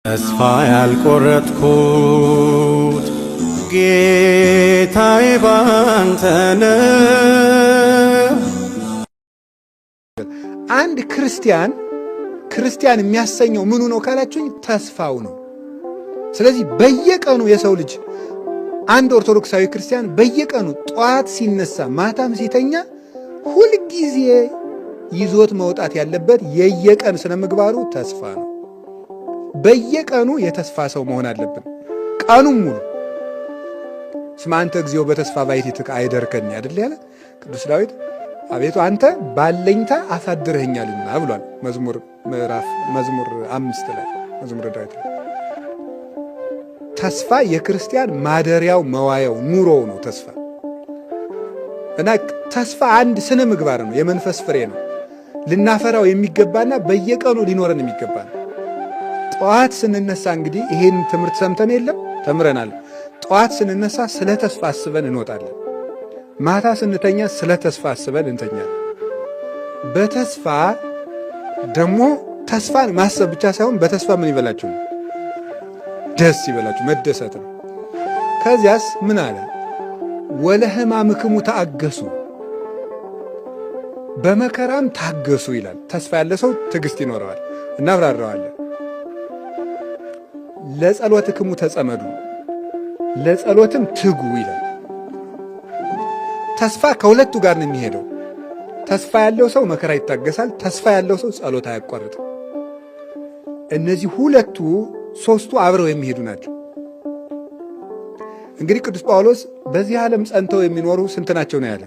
ተስፋ ያልቆረጥኩት ጌታዬ ባንተ ነው። አንድ ክርስቲያን የሚያሰኘው ምኑ ነው ካላችሁኝ፣ ተስፋው ነው። ስለዚህ በየቀኑ የሰው ልጅ አንድ ኦርቶዶክሳዊ ክርስቲያን በየቀኑ ጠዋት ሲነሳ ማታም ሲተኛ ሁልጊዜ ይዞት መውጣት ያለበት የየቀን ስነ ምግባሩ ተስፋ ነው። በየቀኑ የተስፋ ሰው መሆን አለብን። ቀኑን ሙሉ እስመ አንተ እግዚኦ በተስፋ ባሕቲትከ አይደርከኒ አይደል ያለ ቅዱስ ዳዊት። አቤቱ አንተ ባለኝታ አሳድረኸኛልና ብሏል። መዝሙር 5 ላይ መዝሙረ ዳዊት ላይ ተስፋ የክርስቲያን ማደሪያው መዋያው ኑሮው ነው ተስፋ። እና ተስፋ አንድ ስነ ምግባር ነው፣ የመንፈስ ፍሬ ነው። ልናፈራው የሚገባና በየቀኑ ሊኖረን የሚገባ ነው። ጠዋት ስንነሳ እንግዲህ ይሄን ትምህርት ሰምተን የለም ተምረናል። ጠዋት ስንነሳ ስለ ተስፋ አስበን እንወጣለን። ማታ ስንተኛ ስለ ተስፋ አስበን እንተኛለን። በተስፋ ደግሞ ተስፋን ማሰብ ብቻ ሳይሆን በተስፋ ምን ይበላችሁ ነው? ደስ ይበላችሁ፣ መደሰት ነው። ከዚያስ ምን አለ? ወለሕማምክሙ ተአገሱ፣ በመከራም ታገሱ ይላል። ተስፋ ያለ ሰው ትዕግስት ይኖረዋል። እናብራራዋለን። ለጸሎትክሙ ተጸመዱ፣ ለጸሎትም ትጉ ይላል። ተስፋ ከሁለቱ ጋር ነው የሚሄደው። ተስፋ ያለው ሰው መከራ ይታገሳል። ተስፋ ያለው ሰው ጸሎት አያቋርጥም። እነዚህ ሁለቱ ሦስቱ አብረው የሚሄዱ ናቸው። እንግዲህ ቅዱስ ጳውሎስ በዚህ ዓለም ጸንተው የሚኖሩ ስንት ናቸው ነው ያለ?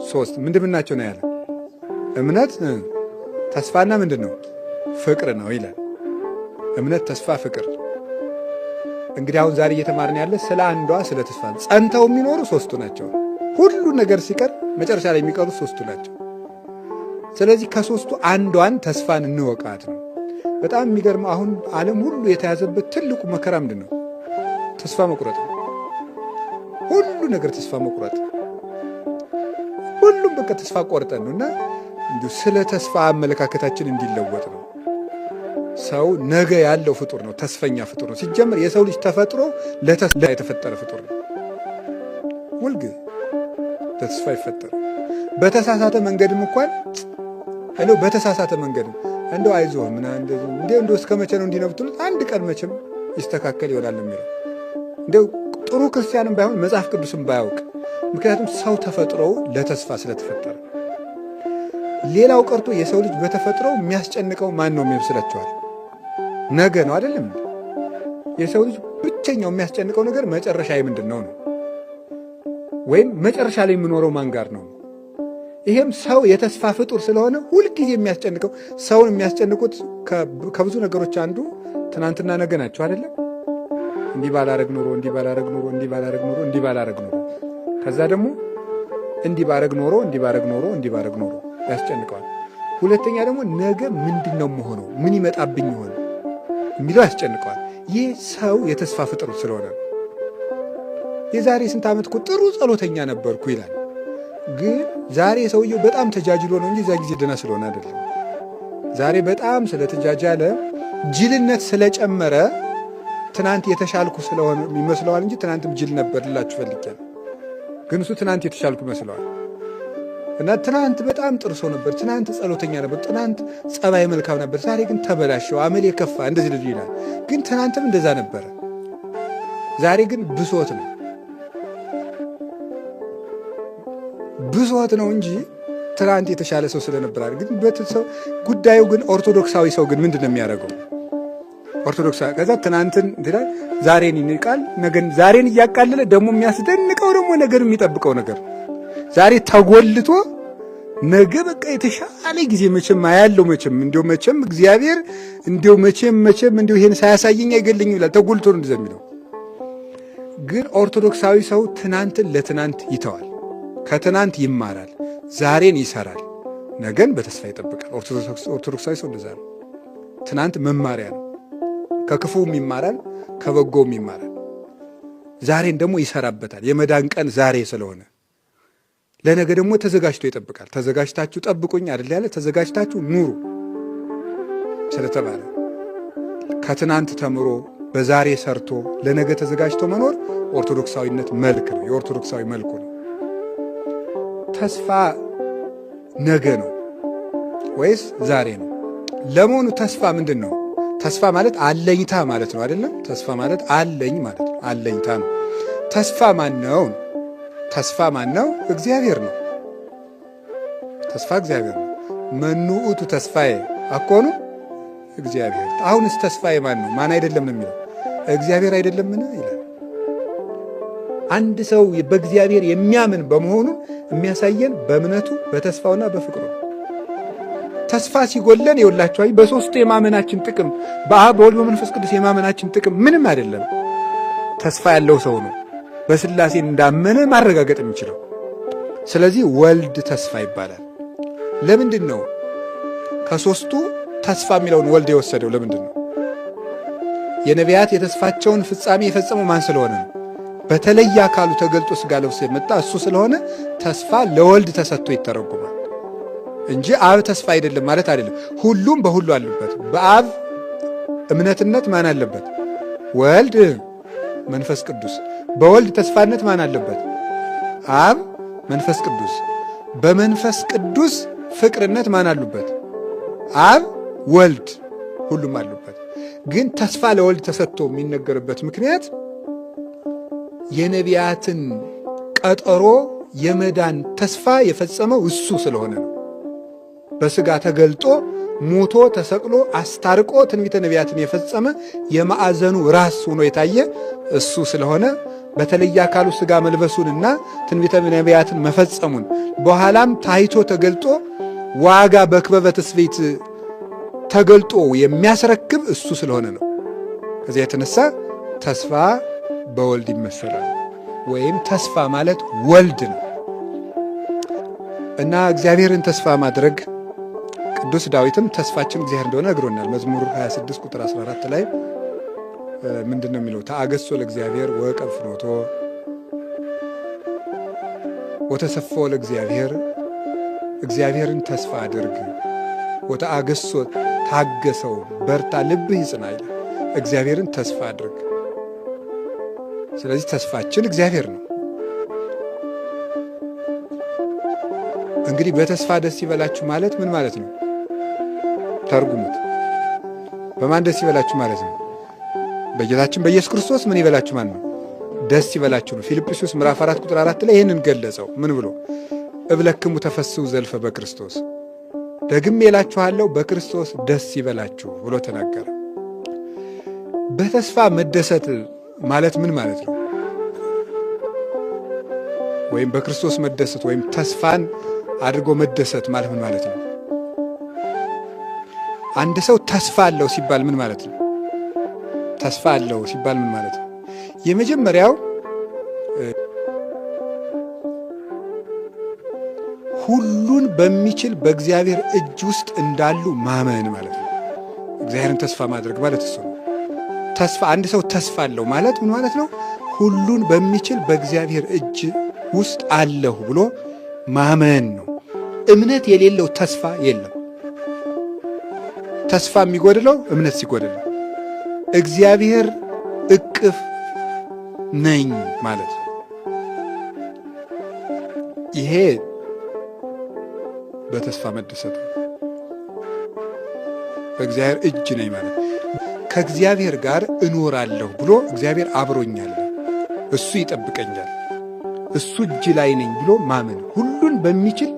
3 ምንድን ናቸው ነው ያለ? እምነት፣ ተስፋና ምንድን ነው? ፍቅር ነው ይላል። እምነት፣ ተስፋ፣ ፍቅር። እንግዲህ አሁን ዛሬ እየተማርን ያለ ስለ አንዷ ስለ ተስፋ ጸንተው የሚኖሩ 3ቱ ናቸው። ሁሉ ነገር ሲቀር መጨረሻ ላይ የሚቀሩት 3ቱ ናቸው። ስለዚህ ከ3ቱ አንዷን ተስፋን እንወቃት ነው። በጣም የሚገርመው አሁን ዓለም ሁሉ የተያዘበት ትልቁ መከራ ምንድን ነው? ተስፋ መቁረጥ ነው። ሁሉ ነገር ተስፋ መቁረጥ፣ ሁሉም በቃ ተስፋ ቆርጠን ነው። እና እንዲሁ ስለ ተስፋ አመለካከታችን እንዲለወጥ ነው። ሰው ነገ ያለው ፍጡር ነው፣ ተስፈኛ ፍጡር ነው። ሲጀምር የሰው ልጅ ተፈጥሮ ለተስፋ የተፈጠረ ፍጡር ነው። ሁልጊዜ ተስፋ ይፈጠር። በተሳሳተ መንገድም እንኳን እንደው በተሳሳተ መንገድም እንደው አይዞህ ምና እንደው እስከ መቼ ነው እንዲነብቱት? አንድ ቀን መቼም ይስተካከል ይሆናል የሚለው እንደው ጥሩ ክርስቲያንም ባይሆን መጽሐፍ ቅዱስም ባያውቅ። ምክንያቱም ሰው ተፈጥሮው ለተስፋ ስለተፈጠረ። ሌላው ቀርቶ የሰው ልጅ በተፈጥሮው የሚያስጨንቀው ማን ነው የሚመስላችኋል? ነገ ነው አይደለም? የሰው ልጅ ብቸኛው የሚያስጨንቀው ነገር መጨረሻ ምንድን ነው ነው፣ ወይም መጨረሻ ላይ የሚኖረው ማን ጋር ነው። ይሄም ሰው የተስፋ ፍጡር ስለሆነ ሁልጊዜ የሚያስጨንቀው ሰውን የሚያስጨንቁት ከብዙ ነገሮች አንዱ ትናንትና ነገ ናቸው አይደለም? እንዲህ ባላረግ ኖሮ፣ እንዲህ ባላረግ ኖሮ፣ እንዲህ ባላረግ ኖሮ፣ እንዲህ ባላረግ ኖሮ፣ ከዛ ደግሞ እንዲህ ባረግ ኖሮ፣ እንዲህ ባረግ ኖሮ፣ እንዲህ ባረግ ኖሮ ያስጨንቀዋል። ሁለተኛ ደግሞ ነገ ምንድን ነው መሆነው፣ ምን ይመጣብኝ ይሆን የሚለው ያስጨንቀዋል። ይህ ሰው የተስፋ ፍጡር ስለሆነ የዛሬ ስንት ዓመት እኮ ጥሩ ጸሎተኛ ነበርኩ ይላል። ግን ዛሬ ሰውየው በጣም ተጃጅሎ ነው እንጂ እዛ ጊዜ ደህና ስለሆነ አይደለም። ዛሬ በጣም ስለተጃጃለ ጅልነት ስለጨመረ ትናንት የተሻልኩ ስለሆነ ይመስለዋል እንጂ ትናንትም ጅል ነበር ልላችሁ ፈልጌያለሁ። ግን እሱ ትናንት የተሻልኩ ይመስለዋል። እና ትናንት በጣም ጥሩ ሰው ነበር፣ ትናንት ጸሎተኛ ነበር፣ ትናንት ጸባይ መልካም ነበር፣ ዛሬ ግን ተበላሸው፣ አመል የከፋ እንደዚህ ልጅ ይላል። ግን ትናንትም እንደዛ ነበረ፣ ዛሬ ግን ብሶት ነው። ብሶት ነው እንጂ ትናንት የተሻለ ሰው ስለነበራል። ግን በተሰው ጉዳዩ ግን ኦርቶዶክሳዊ ሰው ግን ምንድን ነው የሚያደርገው? ኦርቶዶክሳዊ ከዛ ትናንትን እንትላል፣ ዛሬን ይንቃል፣ ነገን ዛሬን እያቃለለ ደግሞ የሚያስደንቀው ደግሞ ነገር የሚጠብቀው ነገር ዛሬ ተጎልቶ ነገ በቃ የተሻለ ጊዜ መቼም አያለው መቼም እግዚአብሔር መቼም ይሄን ሳያሳየኝ አይገለኝም ይላል። ተጎልቶ ነው እንደዛ የሚለው። ግን ኦርቶዶክሳዊ ሰው ትናንትን ለትናንት ይተዋል፣ ከትናንት ይማራል፣ ዛሬን ይሰራል፣ ነገን በተስፋ ይጠብቃል። ኦርቶዶክሳዊ ሰው እንደዛ ነው። ትናንት መማሪያ ነው። ከክፉም ይማራል፣ ከበጎም ይማራል። ዛሬን ደግሞ ይሰራበታል። የመዳን ቀን ዛሬ ስለሆነ ለነገ ደግሞ ተዘጋጅቶ ይጠብቃል። ተዘጋጅታችሁ ጠብቁኝ አይደል ያለ? ተዘጋጅታችሁ ኑሩ ስለተባለ ከትናንት ተምሮ በዛሬ ሰርቶ ለነገ ተዘጋጅቶ መኖር ኦርቶዶክሳዊነት መልክ ነው። የኦርቶዶክሳዊ መልኩ ነው። ተስፋ ነገ ነው ወይስ ዛሬ ነው? ለመሆኑ ተስፋ ምንድን ነው? ተስፋ ማለት አለኝታ ማለት ነው አይደለም? ተስፋ ማለት አለኝ ማለት ነው። አለኝታ ነው። ተስፋ ማን ነው? ተስፋ ማን ነው? እግዚአብሔር ነው። ተስፋ እግዚአብሔር ነው። መኑ ውእቱ ተስፋዬ አኮኑ እግዚአብሔር። አሁንስ ተስፋዬ ማን ነው? ማን አይደለም ነው የሚለው? እግዚአብሔር አይደለምን ይላል። አንድ ሰው በእግዚአብሔር የሚያምን በመሆኑ የሚያሳየን በእምነቱ በተስፋውና በፍቅሩ። ተስፋ ሲጎለን ይውላችኋል በሶስቱ የማመናችን ጥቅም በአብ በወልድ በመንፈስ ቅዱስ የማመናችን ጥቅም ምንም አይደለም። ተስፋ ያለው ሰው ነው በሥላሴ እንዳመነ ማረጋገጥ የሚችለው። ስለዚህ ወልድ ተስፋ ይባላል። ለምንድን ነው ከሶስቱ ተስፋ የሚለውን ወልድ የወሰደው? ለምንድን ነው? የነቢያት የተስፋቸውን ፍጻሜ የፈጸመው ማን ስለሆነ ነው? በተለየ አካሉ ተገልጦ ሥጋ ለብሶ የመጣ እሱ ስለሆነ ተስፋ ለወልድ ተሰጥቶ ይተረጉማል እንጂ አብ ተስፋ አይደለም ማለት አይደለም። ሁሉም በሁሉ አሉበት። በአብ እምነትነት ማን አለበት? ወልድ መንፈስ ቅዱስ። በወልድ ተስፋነት ማን አለበት? አብ መንፈስ ቅዱስ። በመንፈስ ቅዱስ ፍቅርነት ማን አሉበት? አብ ወልድ፣ ሁሉም አሉበት። ግን ተስፋ ለወልድ ተሰጥቶ የሚነገርበት ምክንያት የነቢያትን ቀጠሮ የመዳን ተስፋ የፈጸመው እሱ ስለሆነ ነው። በሥጋ ተገልጦ ሞቶ ተሰቅሎ አስታርቆ ትንቢተ ነቢያትን የፈጸመ የማዕዘኑ ራስ ሆኖ የታየ እሱ ስለሆነ በተለየ አካሉ ሥጋ መልበሱንና ትንቢተ ነቢያትን መፈጸሙን በኋላም ታይቶ ተገልጦ ዋጋ በክበበ ትስብእት ተገልጦ የሚያስረክብ እሱ ስለሆነ ነው። ከዚያ የተነሳ ተስፋ በወልድ ይመሰላል፣ ወይም ተስፋ ማለት ወልድ ነው እና እግዚአብሔርን ተስፋ ማድረግ ቅዱስ ዳዊትም ተስፋችን እግዚአብሔር እንደሆነ ነግሮናል። መዝሙር 26 ቁጥር 14 ላይ ምንድን ነው የሚለው? ተአገሶ ለእግዚአብሔር ወቀብ ፍኖቶ ወተሰፎ ለእግዚአብሔር። እግዚአብሔርን ተስፋ አድርግ፣ ወተአገሶ ታገሰው፣ በርታ፣ ልብህ ይጽና ይላል። እግዚአብሔርን ተስፋ አድርግ። ስለዚህ ተስፋችን እግዚአብሔር ነው። እንግዲህ በተስፋ ደስ ይበላችሁ ማለት ምን ማለት ነው? ተርጉሙት። በማን ደስ ይበላችሁ ማለት ነው? በጌታችን በኢየሱስ ክርስቶስ ምን ይበላችሁ ማለት ነው? ደስ ይበላችሁ ነው። ፊልጵስዩስ ምዕራፍ 4 ቁጥር 4 ላይ ይህንን ገለጸው። ምን ብሎ? እብለክሙ ተፈስሑ ዘልፈ በክርስቶስ፣ ደግሜ እላችኋለሁ በክርስቶስ ደስ ይበላችሁ ብሎ ተናገረ። በተስፋ መደሰት ማለት ምን ማለት ነው? ወይም በክርስቶስ መደሰት ወይም ተስፋን አድርጎ መደሰት ማለት ምን ማለት ነው? አንድ ሰው ተስፋ አለው ሲባል ምን ማለት ነው? ተስፋ አለው ሲባል ምን ማለት ነው? የመጀመሪያው ሁሉን በሚችል በእግዚአብሔር እጅ ውስጥ እንዳሉ ማመን ማለት ነው። እግዚአብሔርን ተስፋ ማድረግ ማለት እሱ ነው። ተስፋ አንድ ሰው ተስፋ አለው ማለት ምን ማለት ነው? ሁሉን በሚችል በእግዚአብሔር እጅ ውስጥ አለሁ ብሎ ማመን ነው። እምነት የሌለው ተስፋ የለም። ተስፋ የሚጎድለው እምነት ሲጎድል ነው። እግዚአብሔር እቅፍ ነኝ ማለት ነው። ይሄ በተስፋ መደሰት ነው። በእግዚአብሔር እጅ ነኝ ማለት ከእግዚአብሔር ጋር እኖራለሁ ብሎ እግዚአብሔር አብሮኛል፣ እሱ ይጠብቀኛል፣ እሱ እጅ ላይ ነኝ ብሎ ማመን። ሁሉን በሚችል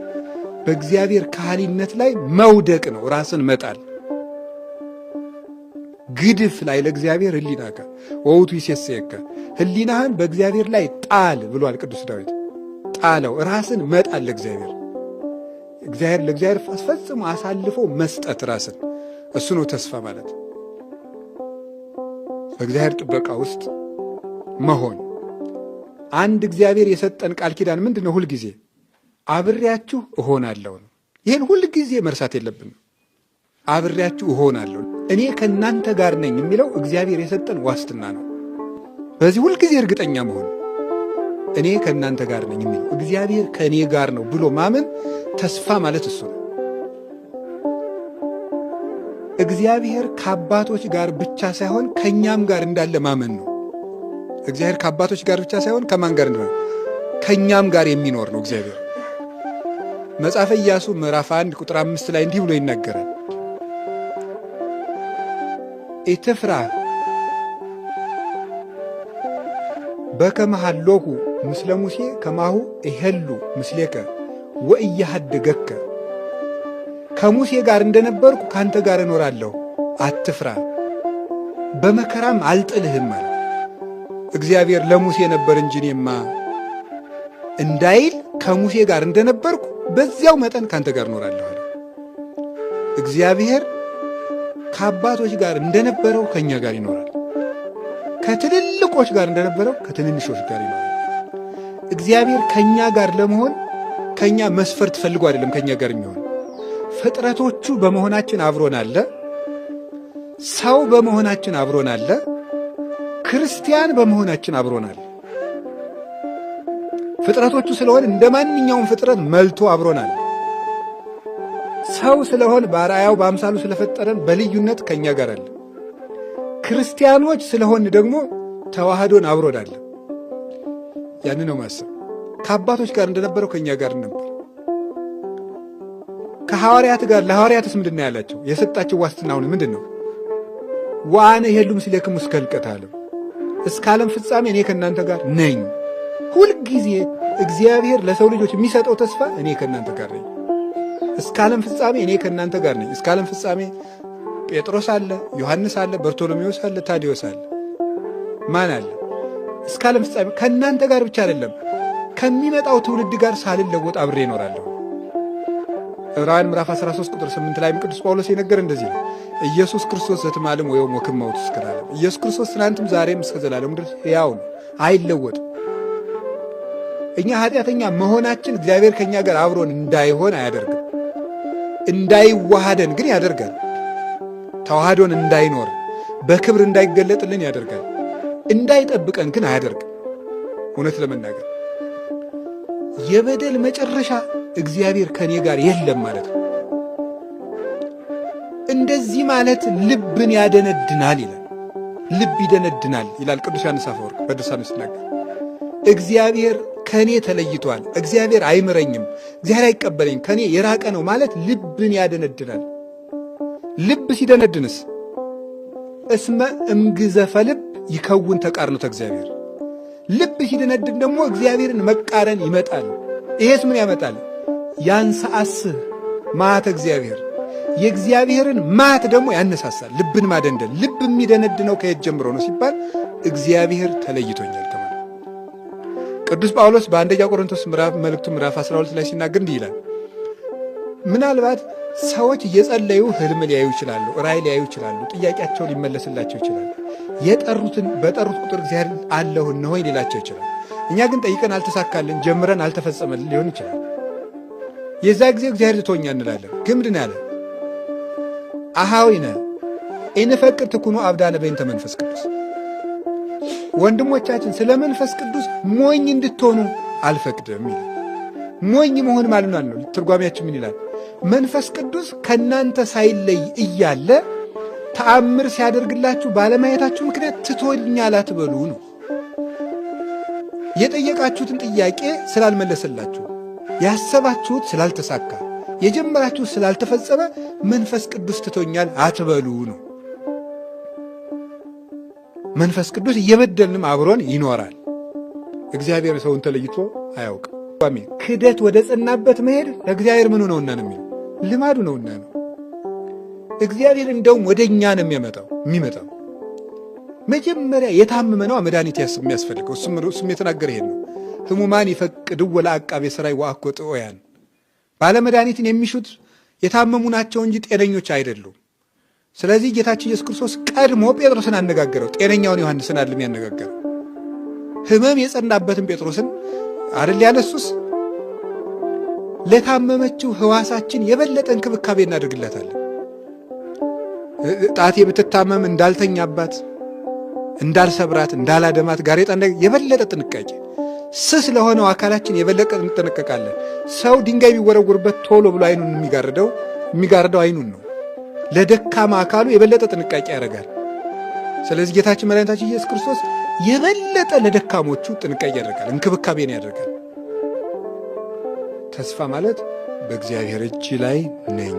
በእግዚአብሔር ካህሊነት ላይ መውደቅ ነው፣ ራስን መጣል። ግድፍ ላይ ለእግዚአብሔር ህሊናከ ወውቱ ይሴሰየከ፣ ህሊናህን በእግዚአብሔር ላይ ጣል ብሏል ቅዱስ ዳዊት። ጣለው፣ ራስን መጣል ለእግዚአብሔር። ለእግዚአብሔር ፈጽሞ አሳልፎ መስጠት ራስን፣ እሱ ነው ተስፋ ማለት። በእግዚአብሔር ጥበቃ ውስጥ መሆን። አንድ እግዚአብሔር የሰጠን ቃል ኪዳን ምንድን ነው? ሁልጊዜ አብሬያችሁ እሆናለሁ ነው። ይህን ሁልጊዜ መርሳት የለብንም። አብሬያችሁ እሆናለሁ፣ እኔ ከእናንተ ጋር ነኝ የሚለው እግዚአብሔር የሰጠን ዋስትና ነው። በዚህ ሁልጊዜ እርግጠኛ መሆን፣ እኔ ከእናንተ ጋር ነኝ የሚለው እግዚአብሔር ከእኔ ጋር ነው ብሎ ማመን ተስፋ ማለት እሱ ነው። እግዚአብሔር ከአባቶች ጋር ብቻ ሳይሆን ከኛም ጋር እንዳለ ማመን ነው። እግዚአብሔር ከአባቶች ጋር ብቻ ሳይሆን ከማን ጋር እንደሆነ ከኛም ጋር የሚኖር ነው እግዚአብሔር። መጽሐፈ ኢያሱ ምዕራፍ 1 ቁጥር 5 ላይ እንዲህ ብሎ ይናገራል። ኢትፍራ በከመ ሀሎኩ ምስለ ሙሴ ከማሁ ይሄሉ ምስሌከ ወኢያሃድገከ። ከሙሴ ጋር እንደነበርኩ ካንተ ጋር እኖራለሁ፣ አትፍራ፣ በመከራም አልጥልህም ማለት እግዚአብሔር ለሙሴ ነበር እንጂ እኔማ እንዳይል ከሙሴ ጋር እንደነበርኩ በዚያው መጠን ካንተ ጋር እኖራለሁ አለ። እግዚአብሔር ከአባቶች ጋር እንደነበረው ከኛ ጋር ይኖራል። ከትልልቆች ጋር እንደነበረው ከትንንሾች ጋር ይኖራል። እግዚአብሔር ከኛ ጋር ለመሆን ከኛ መስፈርት ፈልጎ አይደለም ከኛ ጋር የሚሆን። ፍጥረቶቹ በመሆናችን አብሮን አለ። ሰው በመሆናችን አብሮን አለ። ክርስቲያን በመሆናችን አብሮን አለ። ፍጥረቶቹ ስለሆን እንደ ማንኛውም ፍጥረት መልቶ አብሮን አለ። ሰው ስለሆን በአርአያው በአምሳሉ ስለፈጠረን በልዩነት ከኛ ጋር አለ። ክርስቲያኖች ስለሆን ደግሞ ተዋህዶን አብሮን አለ። ያን ነው ማሰብ። ከአባቶች ጋር እንደነበረው ከኛ ጋር ነበር። ከሐዋርያት ጋር ለሐዋርያትስ ምንድን ነው ያላቸው? የሰጣቸው ዋስትና አሁን ምንድን ነው? ወአነ ይሄሉ ምስሌክሙ እስከ ሕልቀተ ዓለም፣ እስከ ዓለም ፍጻሜ እኔ ከእናንተ ጋር ነኝ። ሁልጊዜ እግዚአብሔር ለሰው ልጆች የሚሰጠው ተስፋ እኔ ከእናንተ ጋር ነኝ፣ እስከ ዓለም ፍጻሜ እኔ ከእናንተ ጋር ነኝ። እስከ ዓለም ፍጻሜ ጴጥሮስ አለ፣ ዮሐንስ አለ፣ በርቶሎሜዎስ አለ፣ ታዲዮስ አለ፣ ማን አለ? እስከ ዓለም ፍጻሜ ከእናንተ ጋር ብቻ አይደለም ከሚመጣው ትውልድ ጋር ሳልለወጥ አብሬ እኖራለሁ። ዕብራውያን ምዕራፍ 13 ቁጥር 8 ላይ ቅዱስ ጳውሎስ የነገር እንደዚህ ነው። ኢየሱስ ክርስቶስ ዘትማልም ወይም ወክም መውት እስከ ዘላለም። ኢየሱስ ክርስቶስ ትናንትም ዛሬም እስከ ዘላለም ድረስ ሕያው ነው፣ አይለወጥም። እኛ ኃጢአተኛ መሆናችን እግዚአብሔር ከኛ ጋር አብሮን እንዳይሆን አያደርግም። እንዳይዋሃደን ግን ያደርጋል። ተዋህዶን እንዳይኖር በክብር እንዳይገለጥልን ያደርጋል። እንዳይጠብቀን ግን አያደርግም። እውነት ለመናገር የበደል መጨረሻ እግዚአብሔር ከኔ ጋር የለም ማለት ነው። እንደዚህ ማለት ልብን ያደነድናል ይላል። ልብ ይደነድናል ይላል ቅዱስ ዮሐንስ አፈወርቅ በድርሳኑ ሲናገር። እግዚአብሔር ከኔ ተለይቷል፣ እግዚአብሔር አይምረኝም፣ እግዚአብሔር አይቀበለኝም፣ ከኔ የራቀ ነው ማለት ልብን ያደነድናል። ልብ ሲደነድንስ እስመ እምግዘፈ ልብ ይከውን ተቃርኖተ እግዚአብሔር። ልብ ሲደነድን ደግሞ እግዚአብሔርን መቃረን ይመጣል። ይሄስ ምን ያመጣል? ያንሰአስህ መዓተ እግዚአብሔር፣ የእግዚአብሔርን መዓት ደግሞ ያነሳሳል። ልብን ማደንደን። ልብ የሚደነድነው ከየት ጀምሮ ነው ሲባል እግዚአብሔር ተለይቶኛል ከማለት። ቅዱስ ጳውሎስ በአንደኛ ቆሮንቶስ መልእክቱ ምዕራፍ 12 ላይ ሲናገር እንዲህ ይላል። ምናልባት ሰዎች እየጸለዩ ህልም ሊያዩ ይችላሉ፣ ራእይ ሊያዩ ይችላሉ፣ ጥያቄያቸው ሊመለስላቸው ይችላል። በጠሩት ቁጥር እግዚአብሔር አለሁ እነሆኝ ሊላቸው ይችላል። እኛ ግን ጠይቀን አልተሳካልን፣ ጀምረን አልተፈጸመልን ሊሆን ይችላል። የዛ ጊዜ እግዚአብሔር ትቶኛ እንላለን። ግን ምንድን ያለ አሃዊነ ኢንፈቅድ ትኩኑ አብዳነ በእንተ መንፈስ ቅዱስ። ወንድሞቻችን ስለ መንፈስ ቅዱስ ሞኝ እንድትሆኑ አልፈቅድም ይላል። ሞኝ መሆን ማለት ነው። ትርጓሜያችን ምን ይላል? መንፈስ ቅዱስ ከእናንተ ሳይለይ እያለ ተአምር ሲያደርግላችሁ ባለማየታችሁ ምክንያት ትቶኛል አትበሉ ነው። የጠየቃችሁትን ጥያቄ ስላልመለሰላችሁ፣ ያሰባችሁት ስላልተሳካ፣ የጀመራችሁት ስላልተፈጸመ መንፈስ ቅዱስ ትቶኛል አትበሉ ነው። መንፈስ ቅዱስ እየበደልንም አብሮን ይኖራል። እግዚአብሔር ሰውን ተለይቶ አያውቅም። ክደት ወደ ጸናበት መሄድ ለእግዚአብሔር ምኑ ነውና ነው የሚለው፣ ልማዱ ነውና ነው። እግዚአብሔር እንደውም ወደ እኛ ነው የሚመጣው። መጀመሪያ የታመመ ነው መድኃኒት የሚያስፈልገው። እሱም የተናገረ ይሄን ነው። ሕሙማን ይፈቅድዎ ለዐቃቤ ሥራይ ወአኮ ጥዑያን። ባለመድኃኒትን የሚሹት የታመሙ ናቸው እንጂ ጤነኞች አይደሉም። ስለዚህ ጌታችን ኢየሱስ ክርስቶስ ቀድሞ ጴጥሮስን አነጋገረው። ጤነኛውን ዮሐንስን አይደለም ያነጋገረው። ሕመም የጸናበትን ጴጥሮስን አይደል ያለሱስ። ለታመመችው ሕዋሳችን የበለጠ እንክብካቤ እናደርግላታለን። ጣቴ ብትታመም እንዳልተኛባት፣ እንዳልሰብራት፣ እንዳላደማት ጋሬጣ የበለጠ ጥንቃቄ፣ ስስ ለሆነው አካላችን የበለጠ እንጠነቀቃለን። ሰው ድንጋይ ቢወረውርበት ቶሎ ብሎ አይኑን የሚጋርደው አይኑን ነው። ለደካማ አካሉ የበለጠ ጥንቃቄ ያደርጋል። ስለዚህ ጌታችን መድኃኒታችን ኢየሱስ ክርስቶስ የበለጠ ለደካሞቹ ጥንቃቄ ያደርጋል፣ እንክብካቤን ያደርጋል። ተስፋ ማለት በእግዚአብሔር እጅ ላይ ነኝ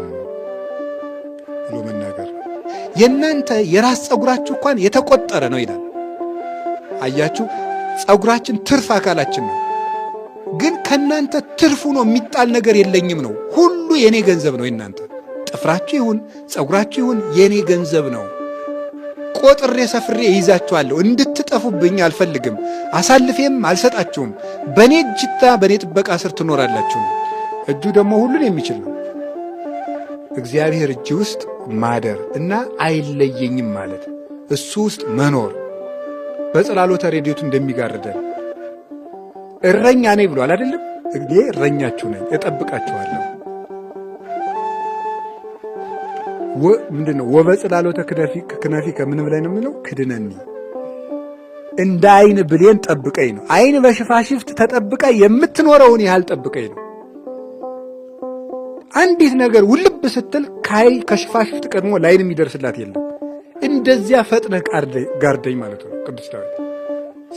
ብሎ መናገር። የእናንተ የራስ ፀጉራችሁ እንኳን የተቆጠረ ነው ይላል። አያችሁ፣ ፀጉራችን ትርፍ አካላችን ነው። ግን ከእናንተ ትርፉ ነው የሚጣል ነገር የለኝም ነው። ሁሉ የኔ ገንዘብ ነው። የእናንተ ጥፍራችሁ ይሁን ፀጉራችሁ ይሁን የኔ ገንዘብ ነው። ቆጥሬ ሰፍሬ ይይዛችኋለሁ። እንድትጠፉብኝ አልፈልግም። አሳልፌም አልሰጣችሁም። በእኔ እጅታ በእኔ ጥበቃ ስር ትኖራላችሁ ነው። እጁ ደግሞ ሁሉን የሚችል ነው። እግዚአብሔር እጅ ውስጥ ማደር እና አይለየኝም ማለት እሱ ውስጥ መኖር በጸላሎተ ረድኤቱ እንደሚጋርደን እረኛ ነኝ ብሏል አይደለም? እኔ እረኛችሁ ነኝ፣ እጠብቃችኋለሁ። ምንድነው? ወበጸላሎተ ክነፊከ ምን ብላይ ነው የሚለው? ክድነኒ፣ እንደ አይን ብሌን ጠብቀኝ ነው። አይን በሽፋሽፍት ተጠብቃ የምትኖረውን ያህል ጠብቀኝ ነው። አንዲት ነገር ውልብ ስትል ከሽፋሽፍት ቀድሞ ላይን የሚደርስላት የለም። እንደዚያ ፈጥነህ ጋርደኝ ማለት ነው። ቅዱስ ዳዊት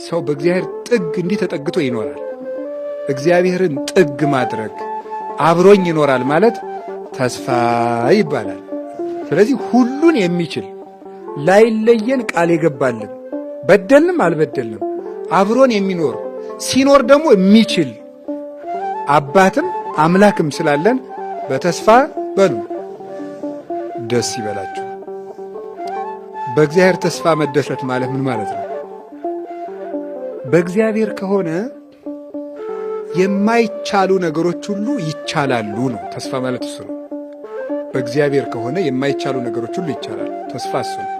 ሰው በእግዚአብሔር ጥግ እንዲህ ተጠግቶ ይኖራል። እግዚአብሔርን ጥግ ማድረግ አብሮኝ ይኖራል ማለት ተስፋ ይባላል። ስለዚህ ሁሉን የሚችል ላይለየን ቃል የገባልን በደልንም አልበደልንም አብሮን የሚኖር ሲኖር ደግሞ የሚችል አባትም አምላክም ስላለን በተስፋ በሉ ደስ ይበላችሁ። በእግዚአብሔር ተስፋ መደሰት ማለት ምን ማለት ነው? በእግዚአብሔር ከሆነ የማይቻሉ ነገሮች ሁሉ ይቻላሉ ነው። ተስፋ ማለት እሱ ነው። በእግዚአብሔር ከሆነ የማይቻሉ ነገሮች ሁሉ ይቻላሉ። ተስፋ እሱ ነው።